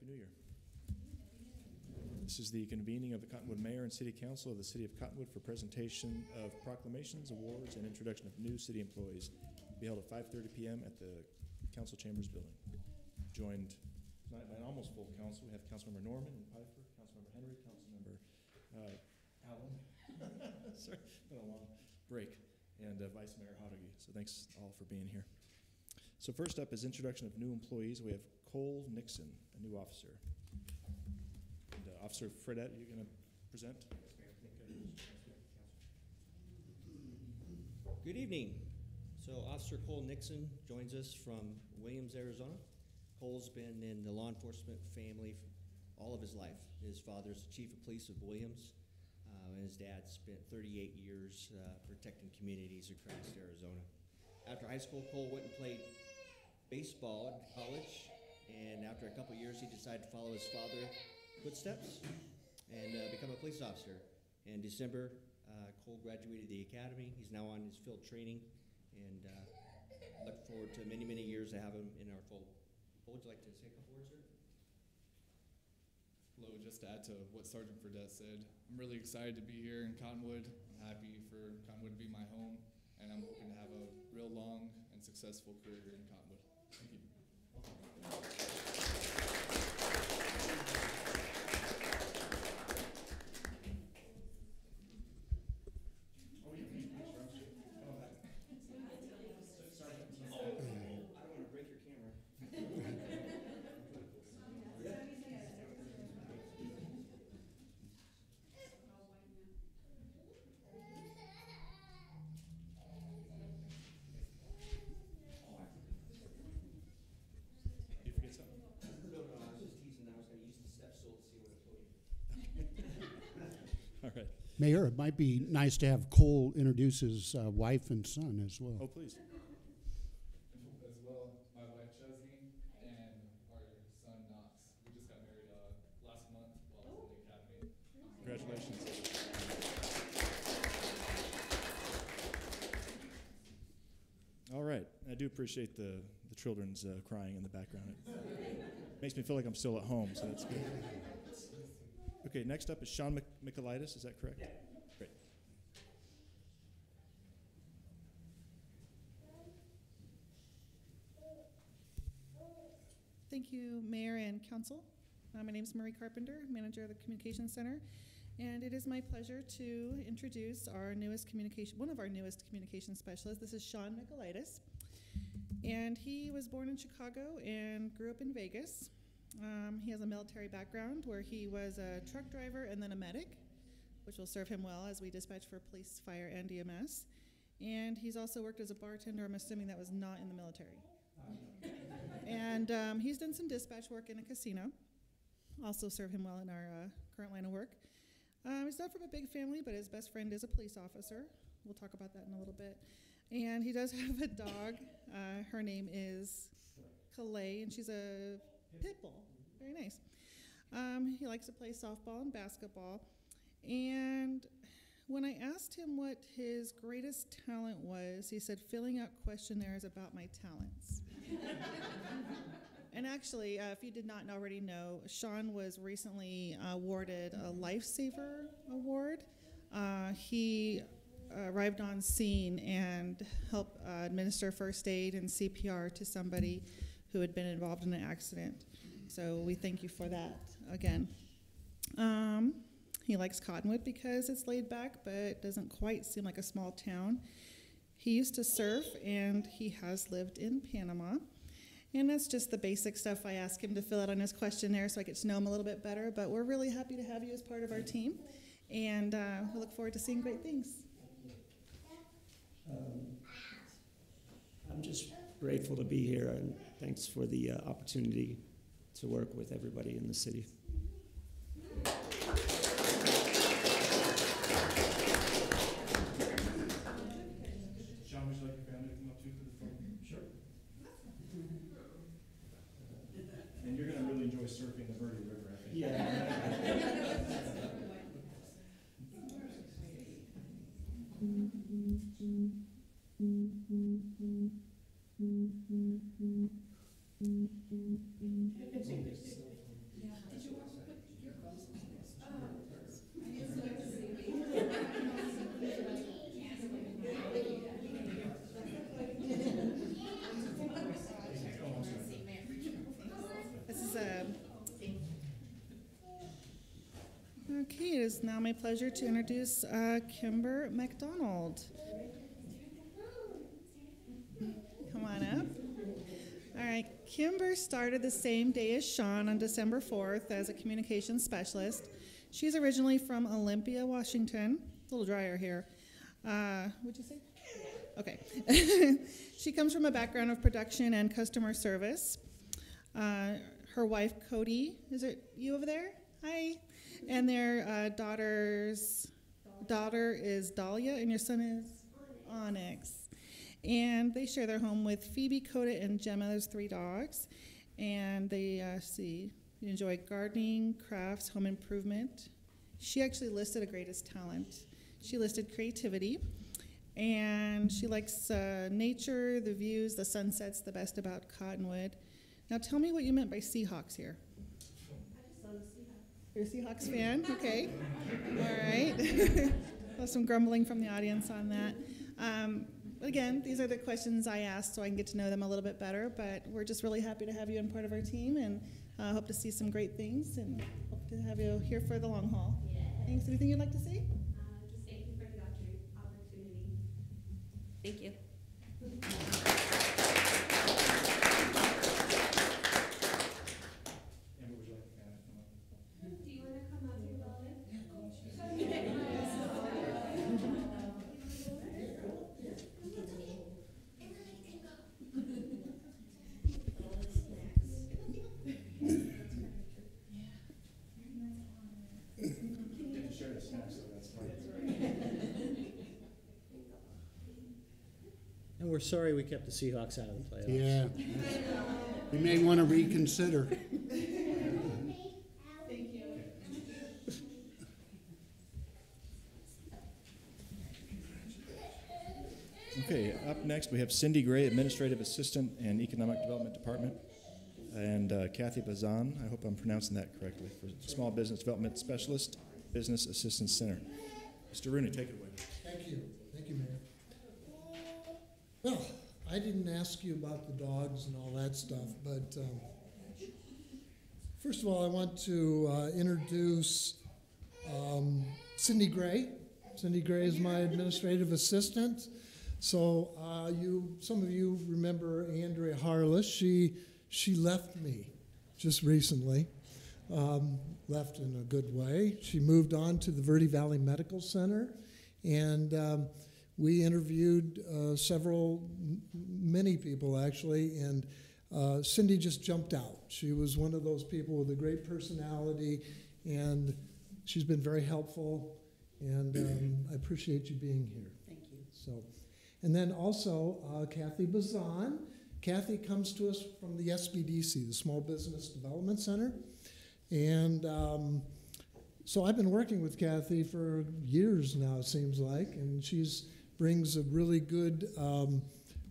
Happy New Year. This is the convening of the Cottonwood Mayor and City Council of the City of Cottonwood for presentation of proclamations, awards, and introduction of new city employees. It'll be held at 5:30 p.m. at the Council Chambers building. Joined tonight by an almost full council. We have Councilmember Norman and Pfeiffer, Councilmember Henry, Councilmember Allen. Sorry, been a long break. And Vice Mayor Hodeggy. So thanks all for being here. So first up is introduction of new employees. We have Cole Nixon, a new officer. And Officer Fredette, are you going to present? Good evening. So Officer Cole Nixon joins us from Williams, Arizona. Cole's been in the law enforcement family all of his life. His father's the chief of police of Williams, and his dad spent 38 years protecting communities across Arizona. After high school, Cole went and played baseball in college, and after a couple years, he decided to follow his father's footsteps and become a police officer. In December, Cole graduated the academy. He's now on his field training, and look forward to many, many years to have him in our fold. Cole, would you like to say a couple words, sir? Hello, just to add to what Sergeant Fredette said, I'm really excited to be here in Cottonwood. I'm happy for Cottonwood to be my home, and I'm hoping to have a real long and successful career here in Cottonwood. Thank you. All right. Mayor, it might be nice to have Cole introduce his wife and son as well. Oh, please. As well, my wife Chesney and our son Knox. We just got married last month while I was in the academy. Congratulations. All right. I do appreciate the children's crying in the background. It makes me feel like I'm still at home, so that's good. Okay, next up is Sean MIKOLITIS. Is that correct? Yeah. Great. Thank you, Mayor and Council. My name is Marie Carpenter, manager of the Communications Center, and it is my pleasure to introduce one of our newest communication specialists. This is Sean MIKOLITIS, and he was born in Chicago and grew up in Vegas. He has a military background where he was a truck driver and then a medic, which will serve him well as we dispatch for police, fire, and EMS. And he's also worked as a bartender. I'm assuming that was not in the military. And he's done some dispatch work in a casino. Also serve him well in our current line of work. He's not from a big family, but his best friend is a police officer. We'll talk about that in a little bit. And he does have a dog. Her name is Calais, and she's a pit bull. Very nice. He likes to play softball and basketball. And when I asked him what his greatest talent was, he said filling out questionnaires about my talents. And actually, if you did not already know, Sean was recently awarded a Lifesaver Award. He arrived on scene and helped administer first aid and CPR to somebody who had been involved in an accident. So we thank you for that again. He likes Cottonwood because it's laid back, but it doesn't quite seem like a small town. He used to surf, and he has lived in Panama. And that's just the basic stuff I asked him to fill out on his questionnaire so I get to know him a little bit better. But we're really happy to have you as part of our team, and we look forward to seeing great things. I'm just grateful to be here, and thanks for the opportunity to work with everybody in the city. Sean, would you like your family to come up too for the phone? Sure. And you're going to really enjoy surfing the Verde River, I think. Yeah. Okay, it is now my pleasure to introduce KYMBER MacDonald. Come on up. All right, KYMBER started the same day as Sean on December 4th as a communications specialist. She's originally from Olympia, Washington. A little drier here. What'd you say? Okay. She comes from a background of production and customer service. Her wife, Cody, is it you over there? Hi. And their daughter is Dahlia, and your son is Onyx. And they share their home with Phoebe, Coda, and Gemma. There's 3 dogs. And they enjoy gardening, crafts, home improvement. She actually listed a greatest talent. She listed creativity. And she likes nature, the views, the sunsets, the best about Cottonwood. Now tell me what you meant by Seahawks here. I just saw the Seahawks. You're a Seahawks fan? Okay. All right. There's some grumbling from the audience on that. But again, these are the questions I asked so I can get to know them a little bit better. But we're just really happy to have you in part of our team, and hope to see some great things, and hope to have you here for the long haul. Yeah. Thanks. Anything you'd like to say? Just thank you for the opportunity. Thank you. Do you want to come up here, Robin? And we're sorry we kept the Seahawks out of the playoffs. Yeah. You may want to reconsider. Okay, up next we have Cindy Gray, Administrative Assistant and Economic Development Department, and Kathy BAZAN, I hope I'm pronouncing that correctly, for Small Business Development Specialist, Business Assistance Center. Mr. Rooney, take it away. Thank you. Thank you, Mayor. Well, I didn't ask you about the dogs and all that stuff, but first of all, I want to introduce Cindy Gray. Cindy Gray is my administrative assistant. So some of you remember Andrea Harless. She left me just recently, left in a good way. She moved on to the Verde Valley Medical Center, and we interviewed many people actually, and Cindy just jumped out. She was one of those people with a great personality, and she's been very helpful, and I appreciate you being here. Thank you. So, and then also Kathy BAZAN. Kathy comes to us from the SBDC, the Small Business Development Center, and so I've been working with Kathy for years now, it seems like, and she's brings a really good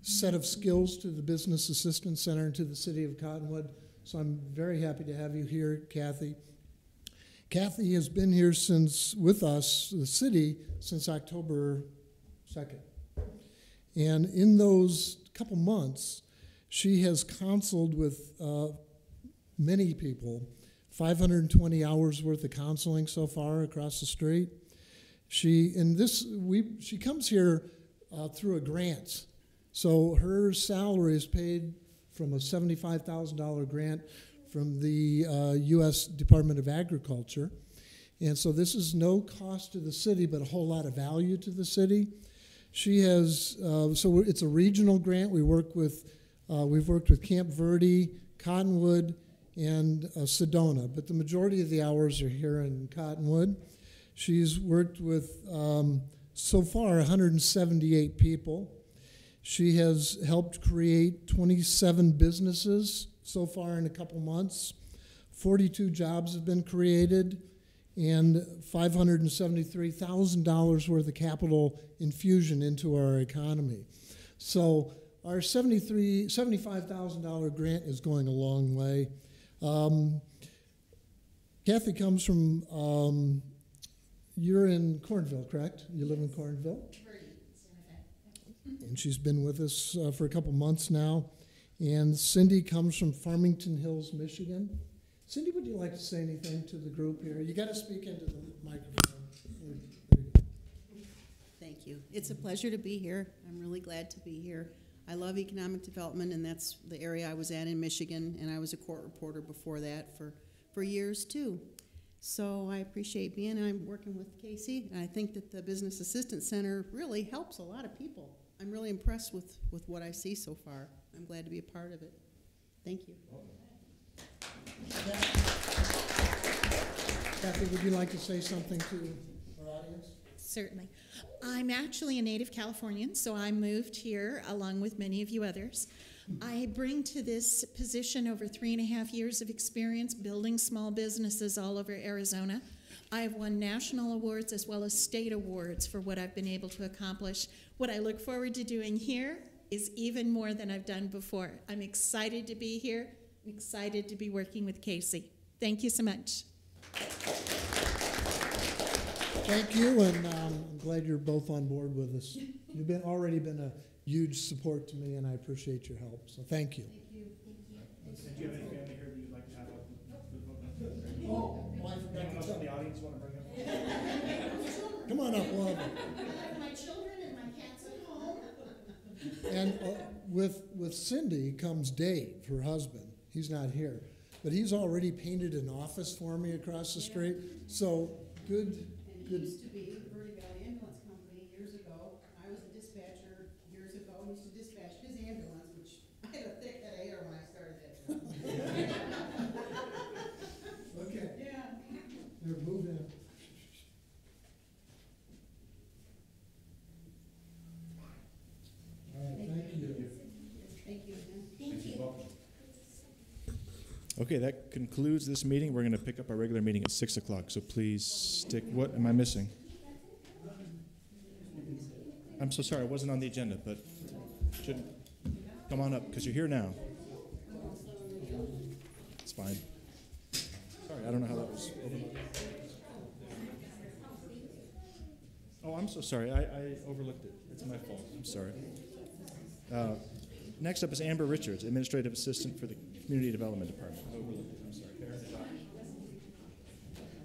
set of skills to the Business Assistance Center and to the City of Cottonwood. So I'm very happy to have you here, Kathy. Kathy has been here with us, the city, since October 2nd. And in those couple months, she has counseled with many people, 520 hours worth of counseling so far across the street. She comes here through a grant. So her salary is paid from a $75,000 grant from the U.S. Department of Agriculture. And so this is no cost to the city, but a whole lot of value to the city. She has, so it's a regional grant. We've worked with Camp Verde, Cottonwood, and Sedona, but the majority of the hours are here in Cottonwood. She's worked with, so far, 178 people. She has helped create 27 businesses so far in a couple months. 42 jobs have been created, and $573,000 worth of capital infusion into our economy. So our $75,000 grant is going a long way. Kathy comes from, you're in Cornville, correct? You live in Cornville? And she's been with us for a couple months now. And Cindy comes from Farmington Hills, Michigan. Cindy, would you like to say anything to the group here? You got to speak into the Thank you. It's a pleasure to be here. I'm really glad to be here. I love economic development, and that's the area I was at in Michigan, and I was a court reporter before that for years too. So I appreciate being, and I'm working with Casey, and I think that the Business Assistance Center really helps a lot of people. I'm really impressed with what I see so far. I'm glad to be a part of it. Thank you. Kathy, would you like to say something to our audience? Certainly. I'm actually a native Californian, so I moved here along with many of you others. I bring to this position over 3.5 years of experience building small businesses all over Arizona. I have won national awards as well as state awards for what I've been able to accomplish. What I look forward to doing here is even more than I've done before. I'm excited to be here. I'm excited to be working with Casey. Thank you so much. Thank you, and I'm glad you're both on board with us. You've already been a huge support to me, and I appreciate your help. So thank you. Thank you. Thank you. Do you have any family here that you'd like to have up? Oh, I forgot Anyone else in the audience want to bring up? Come on up, love. I have my children and my cats at home. And with Cindy comes Dave, her husband. He's not here, but he's already painted an office for me across the street. So good. And he used to be with Verde Valley Ambulance Company years ago. I was a dispatcher years ago. He used to dispatch his ambulance, which I had a thick head of hair when I started that job. Okay. Yeah. They're moving. All right, thank you. Thank you. Thank you. Okay, that concludes this meeting. We're going to pick up our regular meeting at 6 o'clock, so please stick. What am I missing? I'm so sorry, I wasn't on the agenda, but should come on up, because you're here now. It's fine. Sorry, I don't know how that was overlooked. Oh, I'm so sorry. I overlooked it. It's my fault. I'm sorry. Next up is Amber Richards, Administrative Assistant for the Community Development Department. I overlooked it. I'm sorry.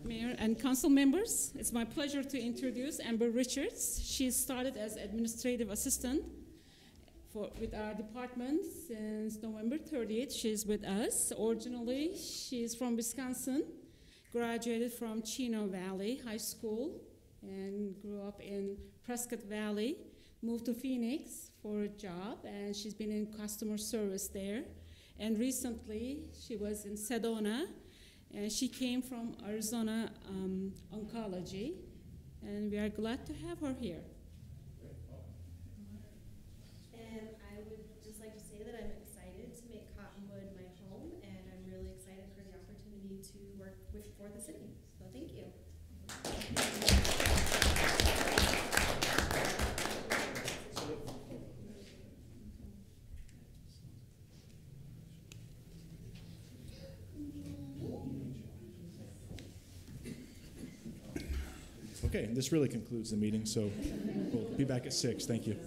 Mayor and council members, it's my pleasure to introduce Amber Richards. She started as administrative assistant with our department since November 30th. She's with us. Originally, she's from Wisconsin, graduated from Chino Valley High School, and grew up in Prescott Valley, moved to Phoenix for a job, and she's been in customer service there. And recently, she was in Sedona, and she came from Arizona Oncology, and we are glad to have her here. And I would just like to say that I'm excited to make Cottonwood my home, and I'm really excited for the opportunity to work for the city. So thank you. Okay, this really concludes the meeting, so we'll be back at 6. Thank you.